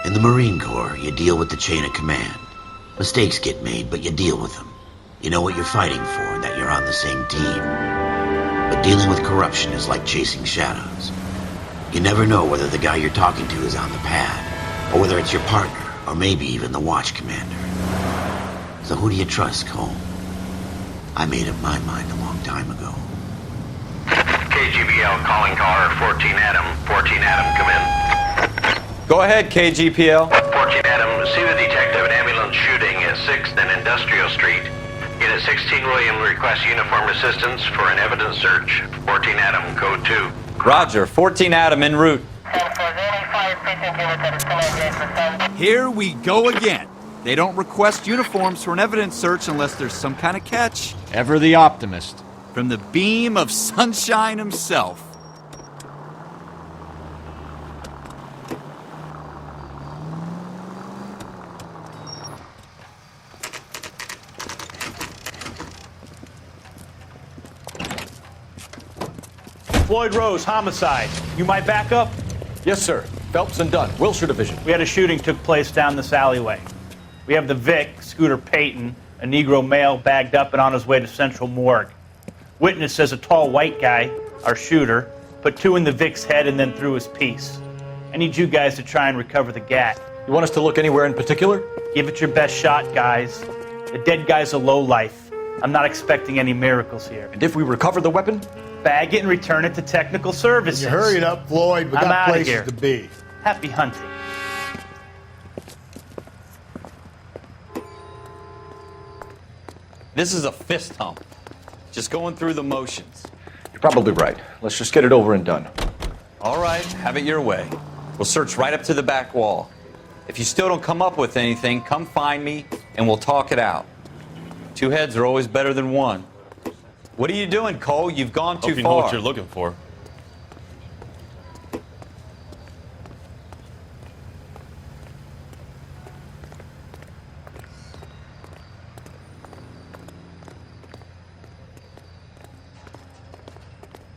In the Marine Corps, you deal with the chain of command. Mistakes get made, but you deal with them. You know what you're fighting for and that you're on the same team. But dealing with corruption is like chasing shadows. You never know whether the guy you're talking to is on the pad, or whether it's your partner, or maybe even the watch commander. So who do you trust, Cole? I made up my mind a long time ago. KGBL calling caller 14 Adam. 14 Adam, come in. Go ahead, KGPL. 14 Adam, see the detective, an ambulance shooting at 6th and Industrial Street. Unit 16 William requests uniform assistance for an evidence search. 14 Adam, code 2. Roger, 14 Adam en route. Here we go again. They don't request uniforms for an evidence search unless there's some kind of catch. Ever the optimist. From the beam of sunshine himself. Floyd Rose, homicide. You might back up? Yes, sir. Phelps and Dunn, Wilshire Division. We had a shooting took place down this alleyway. We have the Vic, Scooter Payton, a Negro male bagged up and on his way to Central Morgue. Witness says a tall white guy, our shooter, put 2 in the Vic's head and then threw his piece. I need you guys to try and recover the gat. You want us to look anywhere in particular? Give it your best shot, guys. The dead guy's a lowlife. I'm not expecting any miracles here. And if we recover the weapon? Bag it and return it to technical services. You hurry it up, Floyd. We I'm got outta places here. to be. Happy hunting. This is a fist hump. Just going through the motions. You're probably right. Let's just get it over and done. All right, have it your way. We'll search right up to the back wall. If you still don't come up with anything, come find me and we'll talk it out. 2 heads are always better than 1. What are you doing, Cole? You've gone too Hope you far. know what you're looking for.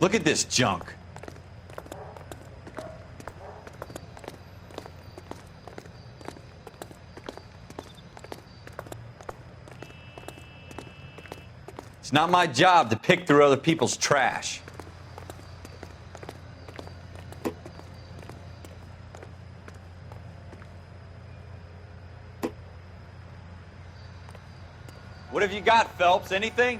Look at this junk. It's not my job to pick through other people's trash. What have you got, Phelps? Anything?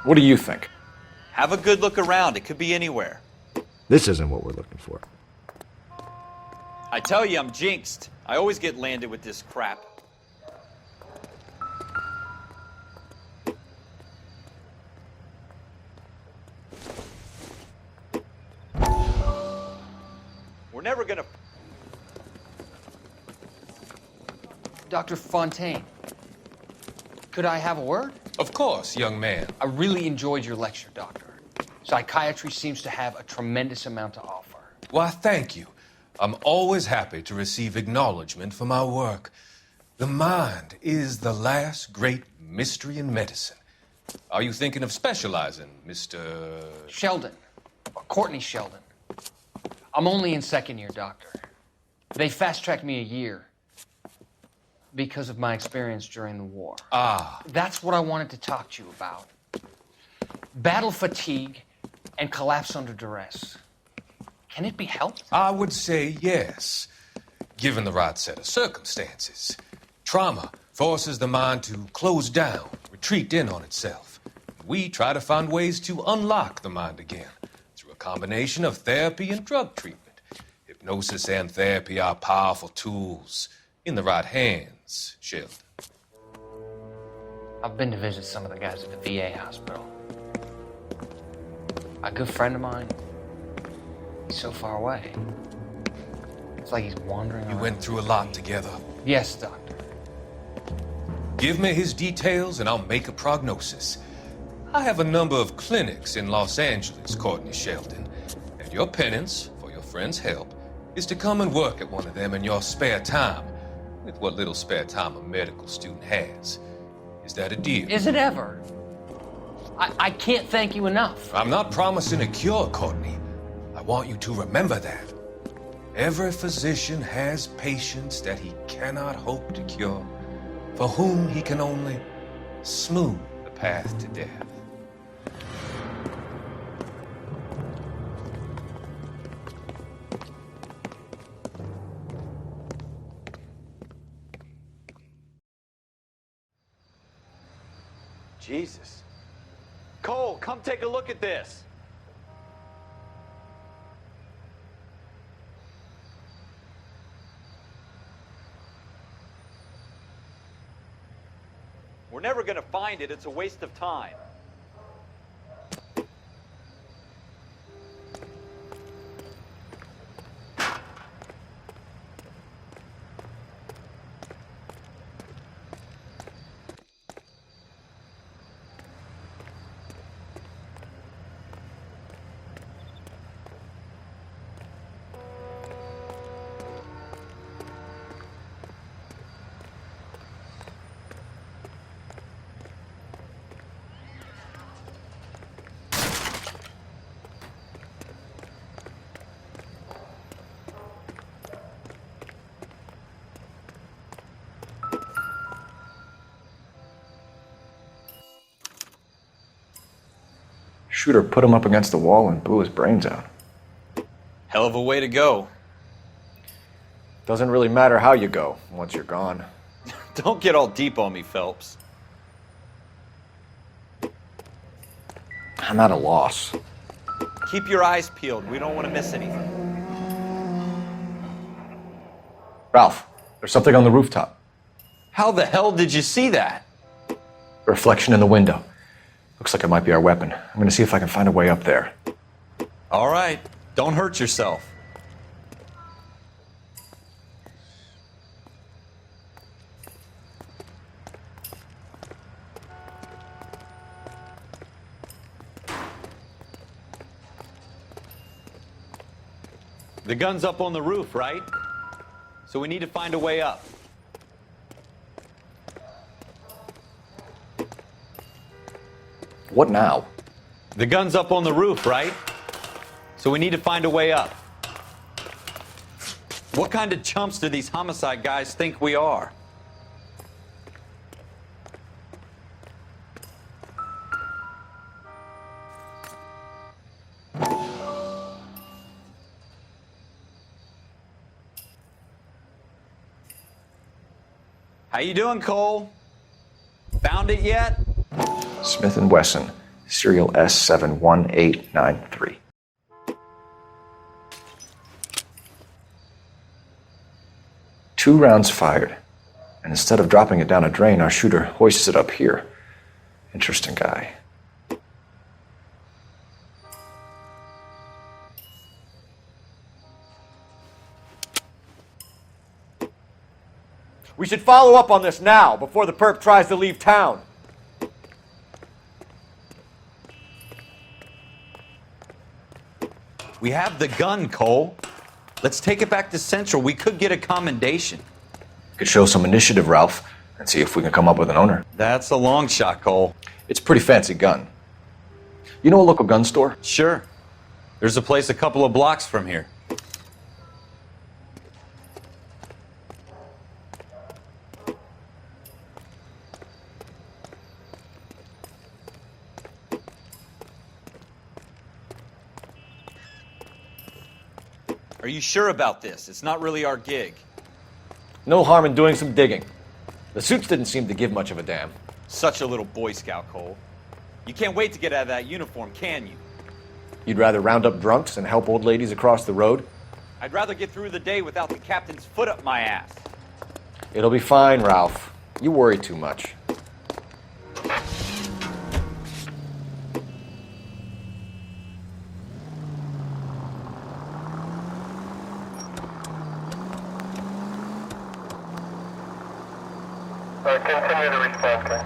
What do you think? Have a good look around. It could be anywhere. This isn't what we're looking for. I tell you, I'm jinxed. I always get landed with this crap. We're never gonna... Dr. Fontaine, could I have a word? Of course, young man. I really enjoyed your lecture, Doctor. Psychiatry seems to have a tremendous amount to offer. Why, thank you. I'm always happy to receive acknowledgement for my work. The mind is the last great mystery in medicine. Are you thinking of specializing, Mr. Sheldon, or Courtney Sheldon. I'm only in 2nd year, Doctor. They fast-tracked me a year because of my experience during the war. Ah. That's what I wanted to talk to you about. Battle fatigue and collapse under duress. Can it be helped? I would say yes, given the right set of circumstances. Trauma forces the mind to close down, retreat in on itself. We try to find ways to unlock the mind again through a combination of therapy and drug treatment. Hypnosis and therapy are powerful tools in the right hands, Sheldon. I've been to visit some of the guys at the VA hospital. A good friend of mine, he's so far away. It's like he's wandering around. We went through a lot together. Yes, Doctor. Give me his details and I'll make a prognosis. I have a number of clinics in Los Angeles, Courtney Sheldon, and your penance, for your friend's help, is to come and work at one of them in your spare time, with what little spare time a medical student has. Is that a deal? Is it ever? I can't thank you enough. I'm not promising a cure, Courtney. I want you to remember that. Every physician has patients that he cannot hope to cure, for whom he can only smooth the path to death. Jesus. Cole, come take a look at this. We're never going to find it. It's a waste of time. Shooter put him up against the wall and blew his brains out. Hell of a way to go. Doesn't really matter how you go once you're gone. Don't get all deep on me, Phelps. I'm at a loss. Keep your eyes peeled. We don't want to miss anything. Ralph, there's something on the rooftop. How the hell did you see that? A reflection in the window. Looks like it might be our weapon. I'm gonna see if I can find a way up there. All right. Don't hurt yourself. The gun's up on the roof, right? So we need to find a way up. What now? The gun's up on the roof, right? So we need to find a way up. What kind of chumps do these homicide guys think we are? How you doing, Cole? Found it yet? Smith & Wesson, serial S71893. Two rounds fired, and instead of dropping it down a drain, our shooter hoists it up here. Interesting guy. We should follow up on this now, before the perp tries to leave town. We have the gun, Cole. Let's take it back to Central. We could get a commendation. Could show some initiative, Ralph, and see if we can come up with an owner. That's a long shot, Cole. It's a pretty fancy gun. You know a local gun store? Sure. There's a place a couple of blocks from here. Are you sure about this? It's not really our gig. No harm in doing some digging. The suits didn't seem to give much of a damn. Such a little Boy Scout, Cole. You can't wait to get out of that uniform, can you? You'd rather round up drunks and help old ladies across the road? I'd rather get through the day without the captain's foot up my ass. It'll be fine, Ralph. You worry too much. Continue to respond, sir.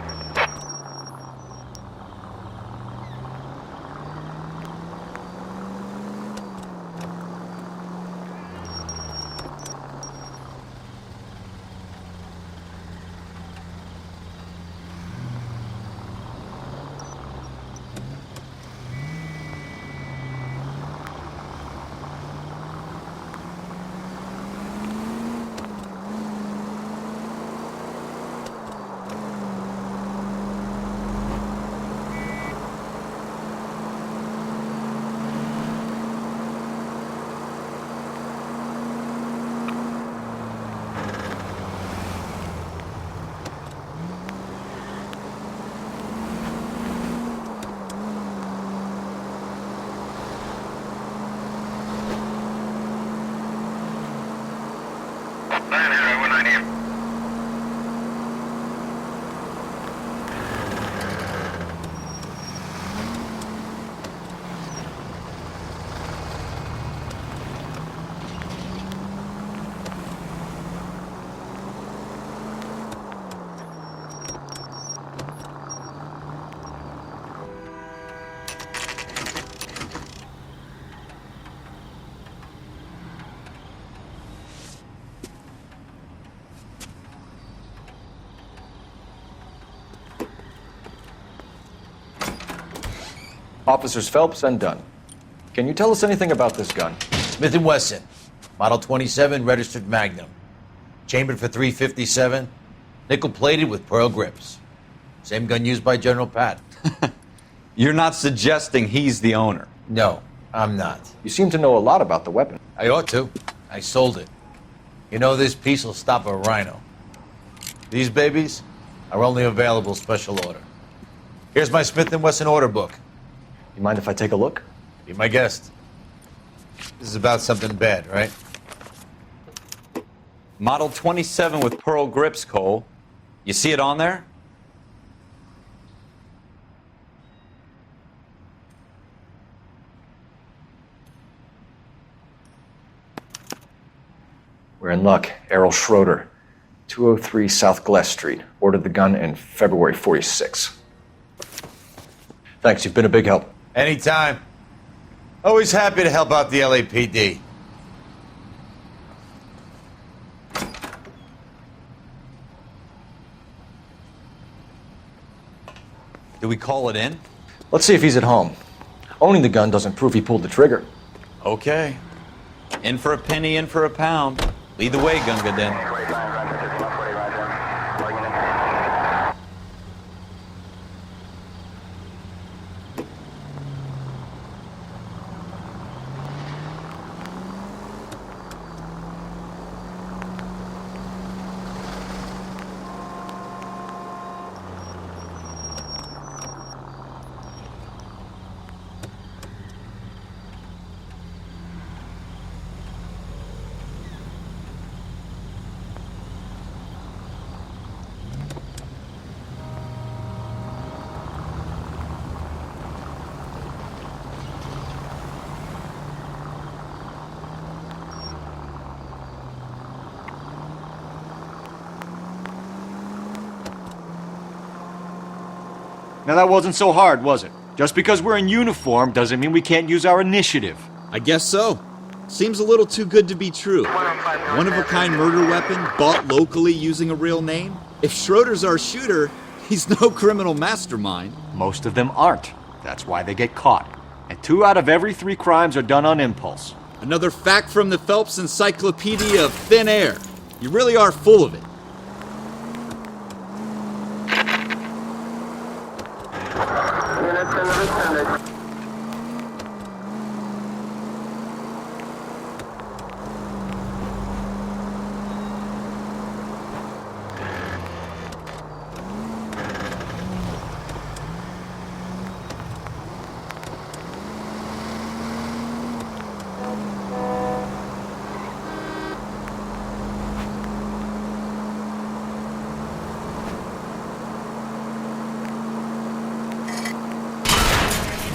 Officers Phelps and Dunn. Can you tell us anything about this gun? Smith & Wesson, Model 27, registered Magnum. Chambered for .357, nickel-plated with pearl grips. Same gun used by General Patton. You're not suggesting he's the owner? No, I'm not. You seem to know a lot about the weapon. I ought to. I sold it. You know, this piece will stop a rhino. These babies are only available special order. Here's my Smith & Wesson order book. You mind if I take a look? Be my guest. This is about something bad, right? Model 27 with pearl grips, Cole. You see it on there? We're in luck. Errol Schroeder, 203 South Glass Street. Ordered the gun in February '46. Thanks, you've been a big help. Anytime. Always happy to help out the LAPD. Do we call it in? Let's see if he's at home. Owning the gun doesn't prove he pulled the trigger. Okay. In for a penny, in for a pound. Lead the way, Gunga Din. Now that wasn't so hard, was it? Just because we're in uniform doesn't mean we can't use our initiative. I guess so. Seems a little too good to be true. One-of-a-kind murder weapon bought locally using a real name? If Schroeder's our shooter, he's no criminal mastermind. Most of them aren't. That's why they get caught. And 2 out of every 3 crimes are done on impulse. Another fact from the Phelps Encyclopedia of Thin Air. You really are full of it.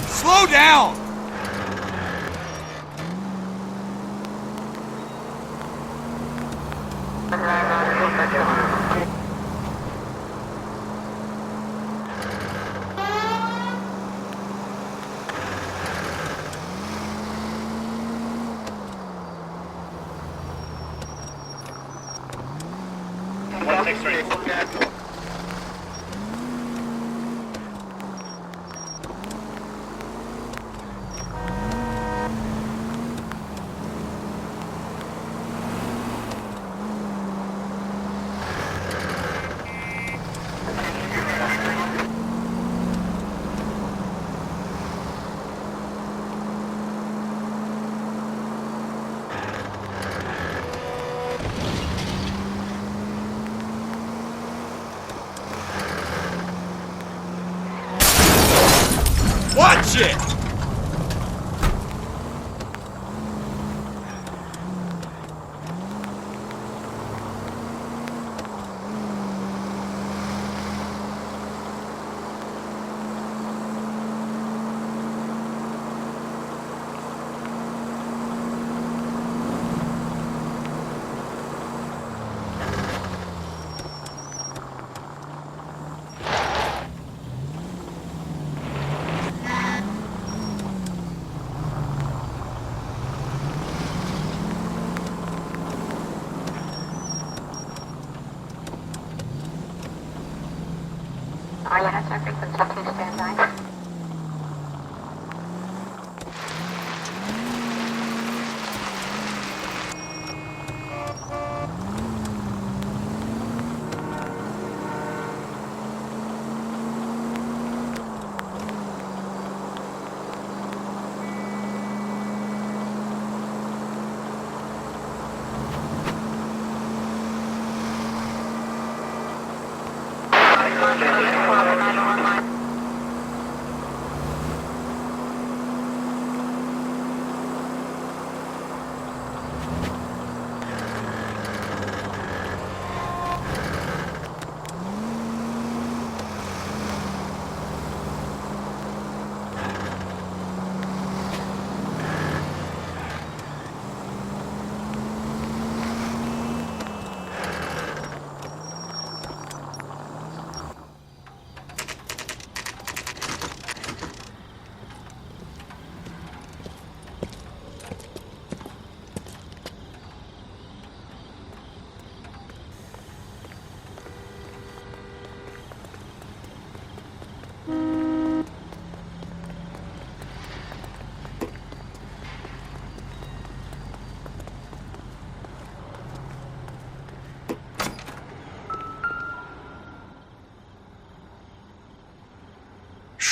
Slow down! Watch it!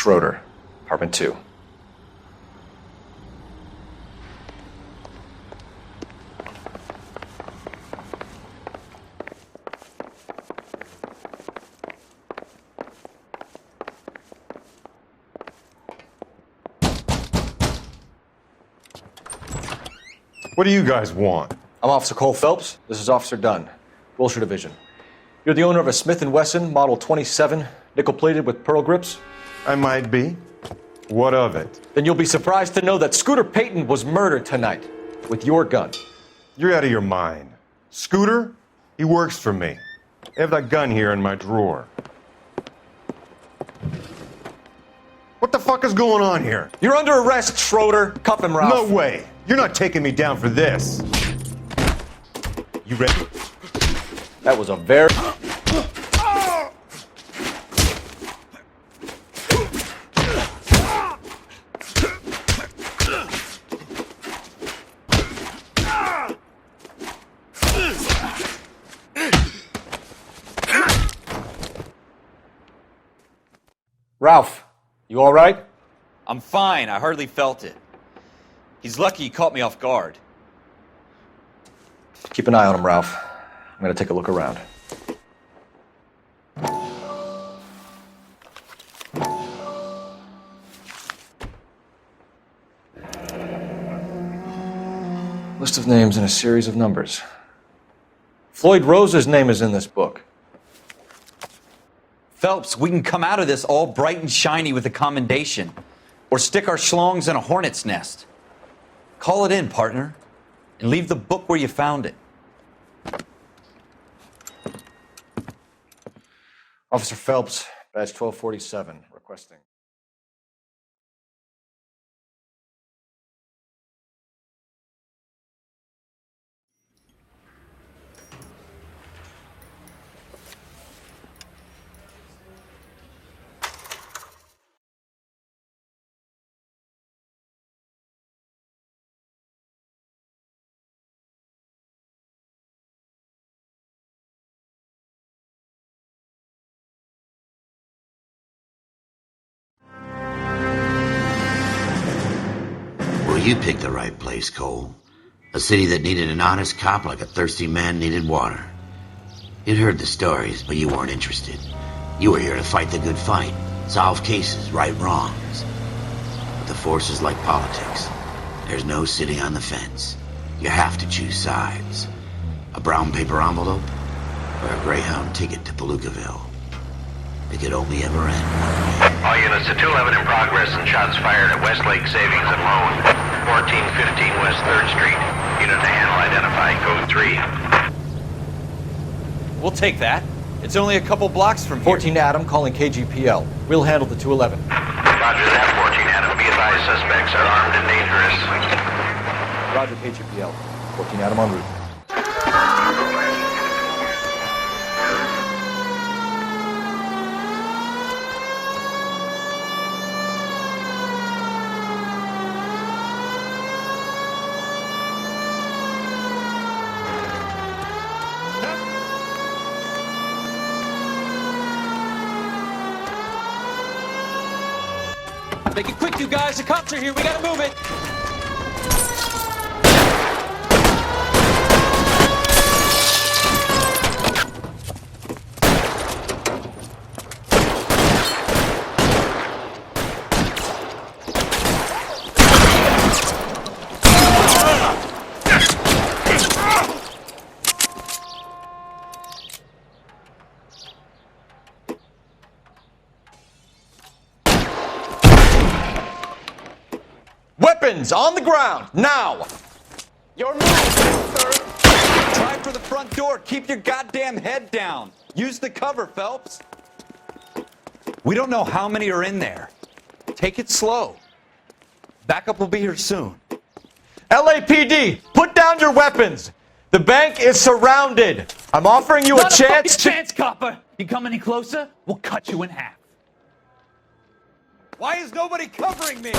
Schroeder, apartment 2. What do you guys want? I'm Officer Cole Phelps. This is Officer Dunn, Wilshire Division. You're the owner of a Smith & Wesson Model 27, nickel-plated with pearl grips? I might be. What of it? Then you'll be surprised to know that Scooter Payton was murdered tonight with your gun. You're out of your mind. Scooter? He works for me. I have that gun here in my drawer. What the fuck is going on here? You're under arrest, Schroeder. Cuff him, Ralph. No way. You're not taking me down for this. You ready? That was a very... Ralph, you all right? I'm fine. I hardly felt it. He's lucky he caught me off guard. Keep an eye on him, Ralph. I'm going to take a look around. List of names and a series of numbers. Floyd Rose's name is in this book. Phelps, we can come out of this all bright and shiny with a commendation. Or stick our schlongs in a hornet's nest. Call it in, partner. And leave the book where you found it. Officer Phelps, badge 1247, requesting. You picked the right place, Cole. A city that needed an honest cop like a thirsty man needed water. You'd heard the stories, but you weren't interested. You were here to fight the good fight, solve cases, right wrongs. But the force is like politics. There's no sitting on the fence. You have to choose sides. A brown paper envelope, or a Greyhound ticket to Palookaville. It could only ever end one way. All units to 211 in progress and shots fired at Westlake Savings and Loan, 1415 West 3rd Street. Unit to handle identified, code 3. We'll take that. It's only a couple blocks from here. 14 Adam calling KGPL. We'll handle the 211. Roger that, 14 Adam. Be advised, suspects are armed and dangerous. Roger, KGPL. 14 Adam en route. Make it quick, you guys. The cops are here. We gotta move it. Weapons on the ground, now! Your move, sir. Try for the front door. Keep your goddamn head down. Use the cover, Phelps. We don't know how many are in there. Take it slow. Backup will be here soon. LAPD, put down your weapons! The bank is surrounded! I'm offering you a chance to... chance, copper! You come any closer, we'll cut you in half. Why is nobody covering me?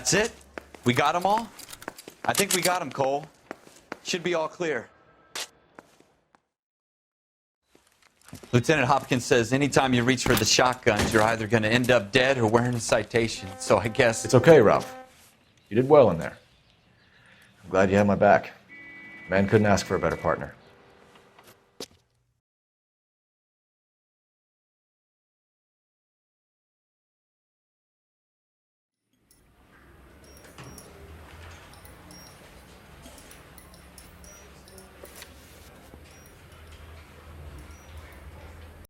That's it? We got them all? I think we got them, Cole. Should be all clear. Lieutenant Hopkins says anytime you reach for the shotguns, you're either going to end up dead or wearing a citation. So I guess... It's okay, Ralph. You did well in there. I'm glad you had my back. Man couldn't ask for a better partner.